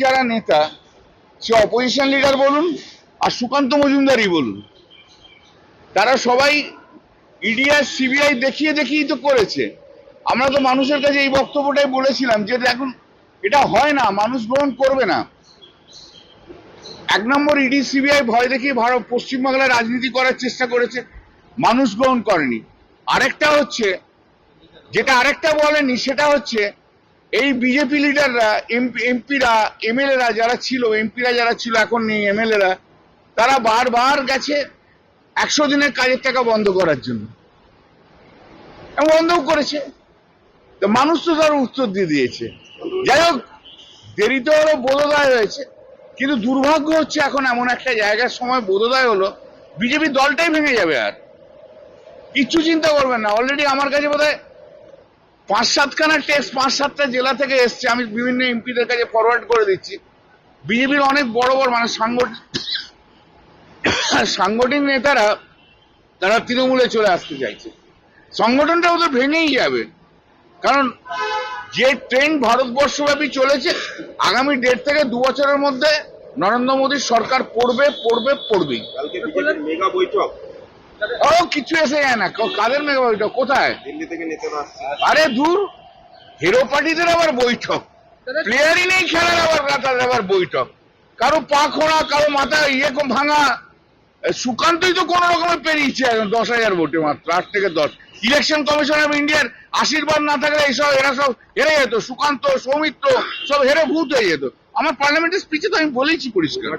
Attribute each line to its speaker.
Speaker 1: যারা নেতা, সে opposition leader বলুন আর সুকান্ত মজুমদারই বলুন, তারা সবাই ইডি আর সিবিআই দেখিয়ে দেখিয়েই তো করেছে। আমরা তো মানুষের কাছে এই বক্তব্যটাই বলেছিলাম যে এখন এটা হয় না, মানুষ গ্রহণ করবে না। এক নম্বর, ইডি সিবিআই ভয় দেখিয়ে ভারত পশ্চিমবাংলায় রাজনীতি করার চেষ্টা করেছে, মানুষ গ্রহণ করেনি। আরেকটা হচ্ছে, যেটা আরেকটা বলেনি, সেটা হচ্ছে এই বিজেপি লিডাররা, এমপিরা, এমএলএরা যারা ছিল, এমপিরা যারা ছিল এখন নেই, এমএলএরা, তারা বারবার গেছে 100 দিনের কাজের টাকা বন্ধ করার জন্য, এবং বন্ধও করেছে। তো মানুষ তো তার উত্তর দিয়ে দিয়েছে। যাই হোক, দেরিতে হলো, বোধোদয় হয়েছে, কিন্তু দুর্ভাগ্য হচ্ছে এখন এমন একটা জায়গার সময় বোধোদয় হলো, বিজেপি দলটাই ভেঙে যাবে, আর কিচ্ছু চিন্তা করবেন না। অলরেডি আমার কাছে বোধহয় 5-7খানা টেক্সট 5-7টা জেলা থেকে এসছে, আমি বিভিন্ন এমপিদের কাছে ফরওয়ার্ড করে দিচ্ছি। বিজেপির অনেক বড় বড় মানে সাংগঠনিক নেতারা তারা তৃণমূলে চলে আসতে চাইছে। সংগঠনটা ওদের ভেঙেই যাবে, কারণ যে ট্রেন্ড ভারতবর্ষব্যাপী চলেছে, আগামী 1.5 থেকে 2 বছরের মধ্যে নরেন্দ্র মোদীর সরকার পড়বেই।
Speaker 2: মেগা বৈঠক,
Speaker 1: ও কিছু এসে যায় না। কাদের মেগা বৈঠক? কোথায়?
Speaker 2: দিল্লি থেকে নেতারা আসছে।
Speaker 1: আরে দূর, হিরো পার্টিদের আবার বৈঠক, প্লেয়ারই নেই খেলার, আবার বৈঠক। কারো পা খোঁড়া, কারো মাথা ভাঙা। সুকান্তই তো কোন রকমে পেরিয়েছে 10,000 ভোটে, মাত্র 8 থেকে 10। ইলেকশন কমিশন অফ ইন্ডিয়ার আশীর্বাদ না থাকলে এরা সব হেরে যেত। সুকান্ত, সৌমিত্র সব হেরে ভূত হয়ে যেত। আমার পার্লামেন্টের স্পিচে তো আমি বলেছি পরিষ্কার।